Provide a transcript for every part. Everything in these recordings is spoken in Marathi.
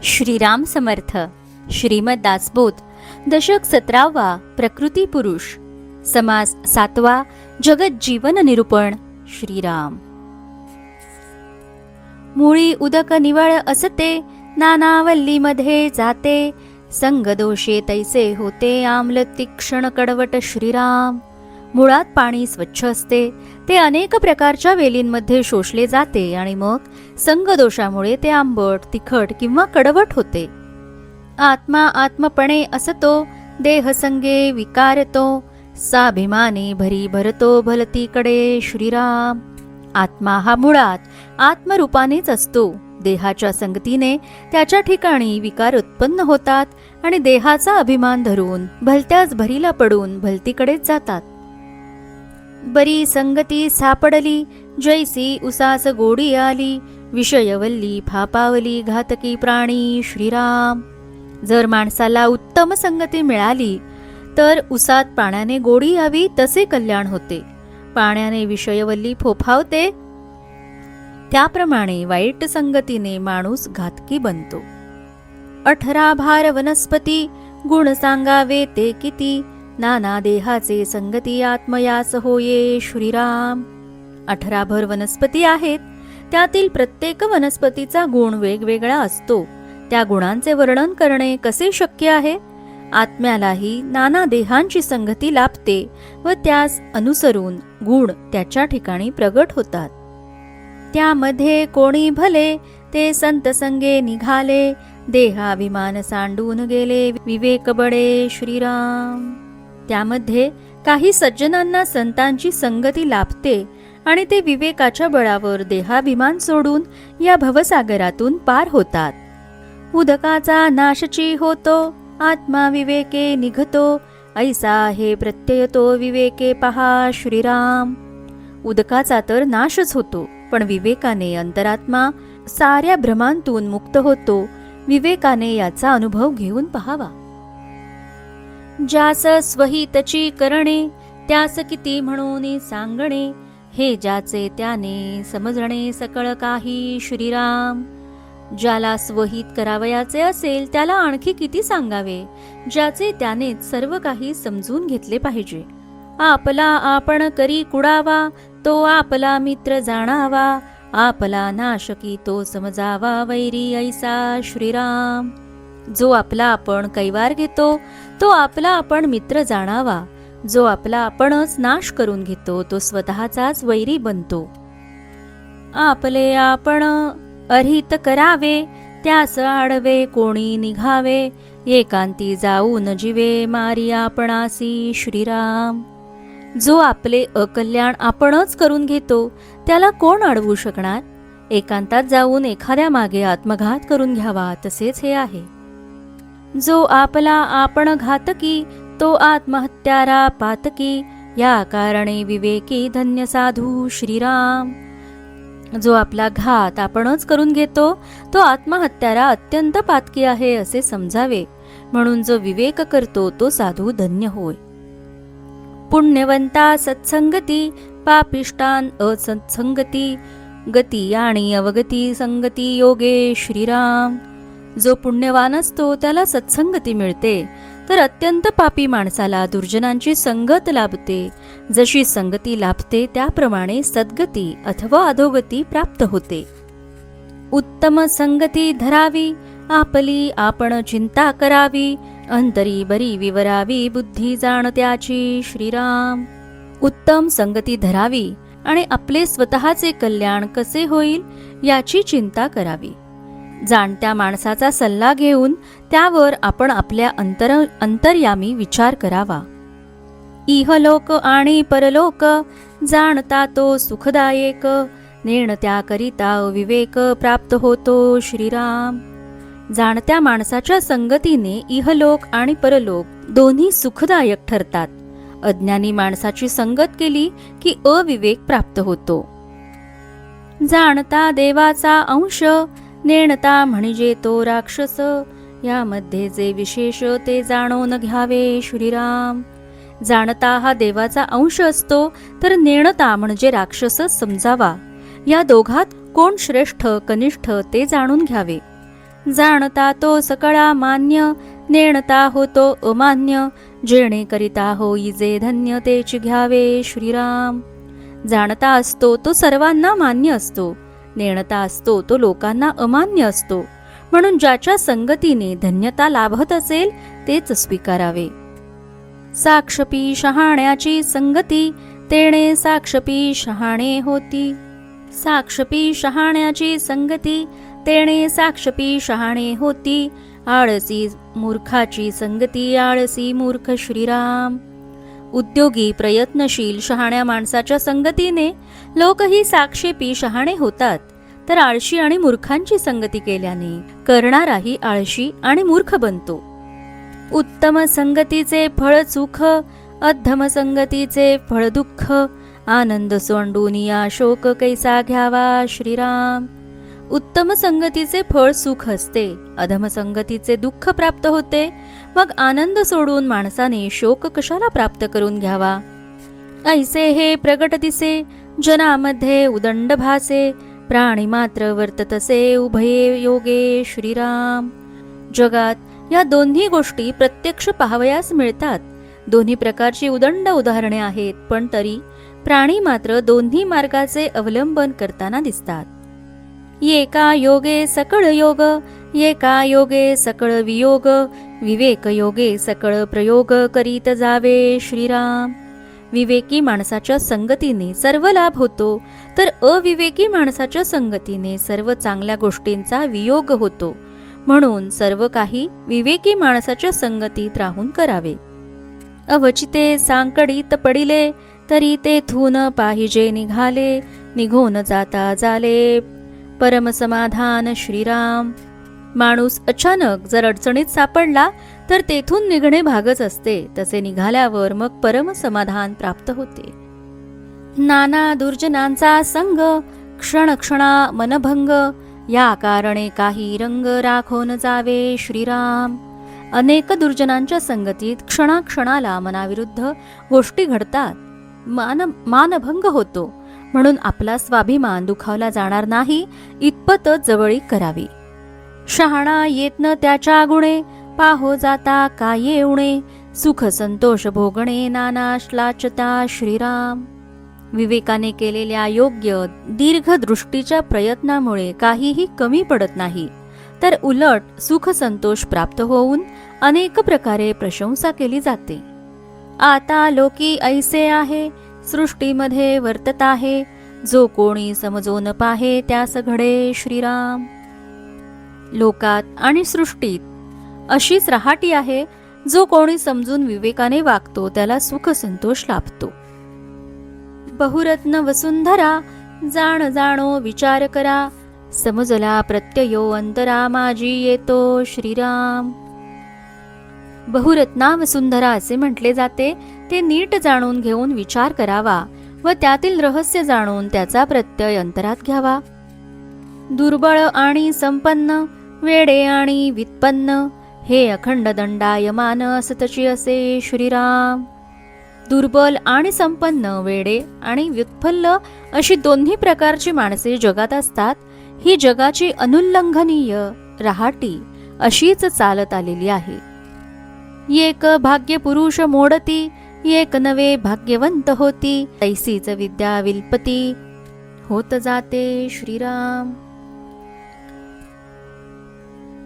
श्रीराम समर्थ. श्रीमद दासबोध. दशक 17वा. प्रकृती पुरुष. समास 7वा. जगत जीवन निरूपण. श्रीराम. मुळी उदक निवळ असते, नानावल्ली मध्ये जाते. संग दोषे तैसे होते, आम्ल तीक्ष्ण कडवट. श्रीराम. मुळात पाणी स्वच्छ असते, ते अनेक प्रकारच्या वेलींमध्ये शोषले जाते आणि मग संगदोषामुळे ते आंबट, तिखट किंवा कडवट होते. आत्मा आत्मपणे असतो, देह संगे विकारतो. साभिमाने भरी भरतो, भलतीकडे. श्रीराम. आत्मा हा मुळात आत्मरूपानेच असतो. देहाच्या संगतीने त्याच्या ठिकाणी विकार उत्पन्न होतात आणि देहाचा अभिमान धरून भलत्याच भरीला पडून भलतीकडेच जातात. बरी संगती सापडली, जैसी उसास गोडी आली. विषयवल्ली फापावली, घातकी प्राणी. श्रीराम. जर माणसाला उत्तम संगती मिळाली तर उसात पाण्याने गोडी यावी तसे कल्याण होते. पाण्याने विषयवल्ली फोफावते, त्याप्रमाणे वाईट संगतीने माणूस घातकी बनतो. 18 भार वनस्पती, गुण सांगावे ते किती. नाना देहाचे संगती, आत्मयास होये. श्रीराम. 18 भर वनस्पती आहेत, त्यातील प्रत्येक वनस्पतीचा गुण वेगवेगळा असतो. त्या गुणांचे वर्णन करणे कसे शक्य आहे? आत्म्यालाही नाना देहांची संगती लाभते व त्यास अनुसरून गुण त्याच्या ठिकाणी प्रगट होतात. त्यामध्ये कोणी भले, ते संत संगे निघाले. देहाभिमान सांडून गेले, विवेक बळे. श्रीराम. त्यामध्ये काही सज्जनांना संतांची संगती लाभते आणि ते विवेकाच्या बळावर देहाभिमान सोडून या भवसागरातून पार होतात. उदकाचा नाशची होतो, आत्मा विवेके निघतो. ऐसा हे प्रत्यय तो विवेके पहा. श्रीराम. उदकाचा तर नाशच होतो, पण विवेकाने अंतरात्मा साऱ्या भ्रमांतून मुक्त होतो. विवेकाने याचा अनुभव घेऊन पहावा. ज्यास स्वहितची करणे, त्यास किती म्हणून सांगणे. हे ज्याचे त्याने समजणे सकळ काही. श्रीराम. ज्याला स्वहित करावयाचे असेल त्याला आणखी किती सांगावे. ज्याचे त्यानेच सर्व काही समजून घेतले पाहिजे. आपला आपण करी कुडावा, तो आपला मित्र जाणावा. आपला नाशकी तो समजावा, वैरी ऐसा. श्रीराम. जो आपला आपण कैवार घेतो, तो आपला आपण मित्र जाणावा. जो आपला आपणच नाश करून घेतो, तो स्वतःचाच वैरी बनतो. आपले आपण अरहित करावे, त्यास आडवे कोणी निघावे. एकांती जाऊन जीवे, मारी आपणासी. श्रीराम. जो आपले अकल्याण आपणच करून घेतो, त्याला कोण अडवू शकणार? एकांतात जाऊन एखाद्या मागे आत्मघात करून घ्यावा, तसेच हे आहे. जो आपला आपण घातकी, तो आत्महत्यारा पातकी. या कारणे विवेकी धन्य साधू. श्रीराम. जो आपला घात आपणच करून घेतो, तो आत्महत्यारा अत्यंत पातकी आहे असे समजावे. म्हणून जो विवेक करतो तो साधू धन्य होय. पुण्यवंता सत्संगती, पापिष्टान असत्संगती. गती आणि अवगती संगती योगे. श्रीराम. जो पुण्यवान असतो त्याला सत्संगती मिळते, तर अत्यंत पापी माणसाला दुर्जनांची संगत लाभते. जशी संगती लाभते त्याप्रमाणे सद्गती अथवा अधोगती प्राप्त होते. उत्तम संगती धरावी, आपली आपण चिंता करावी. अंतरी बरी विवरावी, बुद्धी जाण त्याची. श्रीराम. उत्तम संगती धरावी आणि आपले स्वतःचे कल्याण कसे होईल याची चिंता करावी. जाणत्या माणसाचा सल्ला घेऊन त्यावर आपण आपल्या अंतर्यामी विचार करावा. इहलोक आणि परलोक, जाणता तो सुखदायक. नेण त्याकरिता विवेक प्राप्त होतो. श्रीराम. जाणत्या माणसाच्या संगतीने इहलोक आणि परलोक दोन्ही सुखदायक ठरतात. अज्ञानी माणसाची संगत केली की अविवेक प्राप्त होतो. जाणता देवाचा अंश, नेणता म्हणजे तो राक्षस. यामध्ये जे विशेष ते जाणून घ्यावे. श्रीराम. जाणता हा देवाचा अंश असतो, तर नेणता म्हणजे राक्षसच समजावा. या दोघात कोण श्रेष्ठ कनिष्ठ ते जाणून घ्यावे. जाणता तो सकळा मान्य, नेणता होतो अमान्य, जेणे करिता होई जे धन्य तेची घ्यावे श्रीराम. जाणता असतो तो सर्वांना मान्य असतो, नेणता असतो तो लोकांना अमान्य असतो, म्हणून ज्याच्या संगतीने धन्यता लाभत असेल तेच स्वीकारावे. साक्षपी शहाण्याची संगती, तेणे साक्षपी शहाणे होती. साक्षपी शहाण्याची संगती, तेणे साक्षपी शहाणे होती. आळसी मूर्खाची संगती, आळसी मूर्ख श्रीराम. उद्योगी प्रयत्नशील शहाण्या माणसाच्या संगतीने लोकही साक्षेपी शहाणे होतात, तर आळशी आणि मूर्खांची संगती केल्याने करणाराही आळशी आणि मूर्ख बनतो. उत्तम संगतीचे फळ सुख, अधम संगतीचे फळ दुःख. आनंद सोंडून या शोक कैसा घ्यावा श्रीराम. उत्तम संगतीचे फळ सुख असते, अधम संगतीचे दुःख प्राप्त होते. मग आनंद सोडून माणसाने शोक कशाला प्राप्त करून घ्यावा. ऐसे हे प्रगट दिसे, जनामध्ये उदंड भासे. प्राणी मात्र वर्ततसे उभये योगे श्रीराम. जगात या दोन्ही गोष्टी प्रत्यक्ष पाहावयास मिळतात. दोन्ही प्रकारची उदंड उदाहरणे आहेत, पण तरी प्राणी मात्र दोन्ही मार्गाचे अवलंबन करताना दिसतात. एका योगे सकळ योग, एका योगे सकळ वियोग. विवेक योगे सकळ प्रयोग करीत जावे श्रीराम. विवेकी माणसाच्या संगतीने सर्व लाभ होतो, तर अविवेकी माणसाच्या संगतीने सर्व चांगल्या गोष्टींचा वियोग होतो. म्हणून सर्व काही विवेकी माणसाच्या संगतीत राहून करावे. अवचिते सांकडीत पडिले, तरी तेथून पाहिजे निघाले. निघून जाता झाले परमसमाधान श्रीराम. माणूस अचानक जर अडचणीत सापडला तर तेथून निघणे भागच असते. तसे निघाल्यावर मग परमसमाधान प्राप्त होते. नाना दुर्जनांचा संग, क्षण क्षणा मनभंग. या कारणे काही रंग राखून जावे श्रीराम. अनेक दुर्जनांच्या संगतीत क्षणाक्षणाला मनाविरुद्ध गोष्टी घडतात, मानभंग होतो. म्हणून आपला स्वाभिमान दुखावला जाणार नाही इतपतच जवळीक करावी. शहाणा येत न त्याच्या गुणे, पाहो जाता काय येऊणे. सुख संतोष भोगणे नाना श्लाचता श्रीराम. विवेकाने केलेल्या योग्य दीर्घ दृष्टीच्या प्रयत्नामुळे काहीही कमी पडत नाही, तर उलट सुख संतोष प्राप्त होऊन अनेक प्रकारे प्रशंसा केली जाते. आता लोकी ऐसे आहे, सृष्टीमध्ये वर्तत आहे. जो कोणी समजून पाहे त्यास घडे श्रीराम. लोकात आणि सृष्टीत अशीच रहाटी आहे. जो कोणी समजून विवेकाने वागतो त्याला सुख संतोष लाभतो. बहुरत्न वसुंधरा, जाण जाणो विचार करा. समजला प्रत्ययो अंतरा, माझी येतो श्रीराम. बहुरत्ना वसुंधरा असे म्हटले जाते. ते नीट जाणून घेऊन विचार करावा व त्यातील रहस्य जाणून त्याचा प्रत्यय अंतरात घ्यावा. दुर्बळ आणि संपन्न, वेडे आणि व्युत्पन्न. हे अखंड दंडायमान असतची असे श्रीराम. दुर्बल आणि संपन्न, वेडे आणि व्युत्फुल्ल अशी दोन्ही प्रकारची माणसे जगात असतात. ही जगाची अनुल्लंघनीय रहाटी अशीच चालत आलेली आहे. एक भाग्य पुरुष मोडती, एक नवे भाग्यवंत होती. तैसीच विद्या विल्पती होत जाते श्रीराम.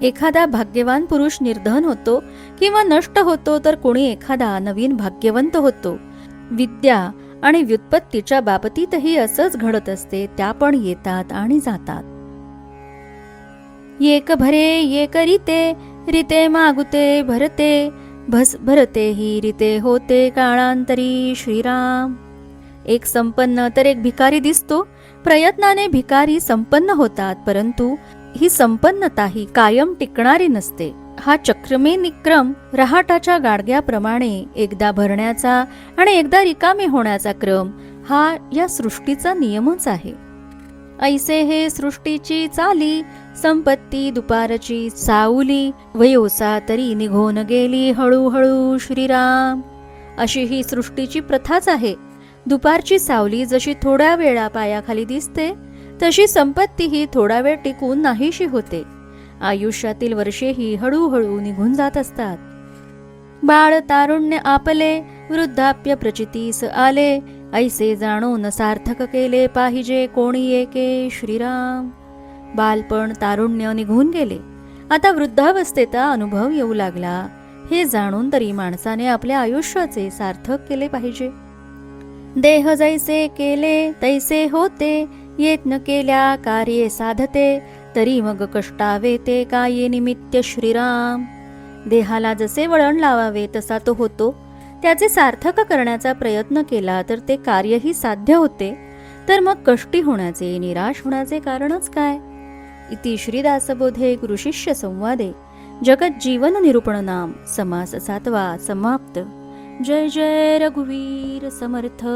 एखादा भाग्यवान पुरुष निर्धन होतो किंवा नष्ट होतो, तर कोणी एखादा नवीन भाग्यवंत होतो. विद्या आणि व्युत्पत्तीच्या बाबतीतही असंच घडत असते. त्या पण येतात आणि जातात. एक भरे एक रीते, रीते मागुते भरते. भरते ही रीते होते काळांतरी श्रीराम. एक संपन्न तर एक भिकारी दिसतो. प्रयत्नाने भिकारी संपन्न होतात, परंतु ही संपन्नता ही कायम टिकणारी नसते. हा चक्रमे निक्रम रहाटाच्या गाडग्याप्रमाणे एकदा भरण्याचा आणि एकदा रिकामे होण्याचा क्रम हा या सृष्टीचा नियमच आहे. ऐसे हे सृष्टीची चाली, संपत्ती दुपारची सावली. वयोसा तरी निघून गेली हळूहळू श्रीराम. अशी ही सृष्टीची प्रथाच आहे. दुपारची सावली जशी थोड्या वेळा पायाखाली दिसते, तशी संपत्ती ही थोडा वेळ टिकून नाहीशी होते. आयुष्यातील वर्षेही हळूहळू निघून जात असतात. बाळ तारुण्य आपले वृद्धाप्य प्रचितीस आले, ऐसे जाणून सार्थक केले पाहिजे कोणी एके श्रीराम. बालपण तारुण्य निघून गेले, आता वृद्धावस्थेचा अनुभव येऊ लागला. हे जाणून तरी माणसाने आपल्या आयुष्याचे सार्थक केले पाहिजे. देह जैसे केले तैसे होते, यत्न केल्या कार्ये साधते, तरी मग कष्टावे ते काय निमित्त श्रीराम. देहाला जसे वळण लावावे तसा तो होतो, त्याचे सार्थक करण्याचा प्रयत्न केला तर ते कार्यही साध्य होते, तर मग कष्टी होण्याचे निराश होण्याचे कारणच काय. इति श्रीदासबोधे गुरुशिष्य संवादे जगज्जीवन निरूपण नाम समास 7वा समाप्त. जय जय रघुवीर समर्थ.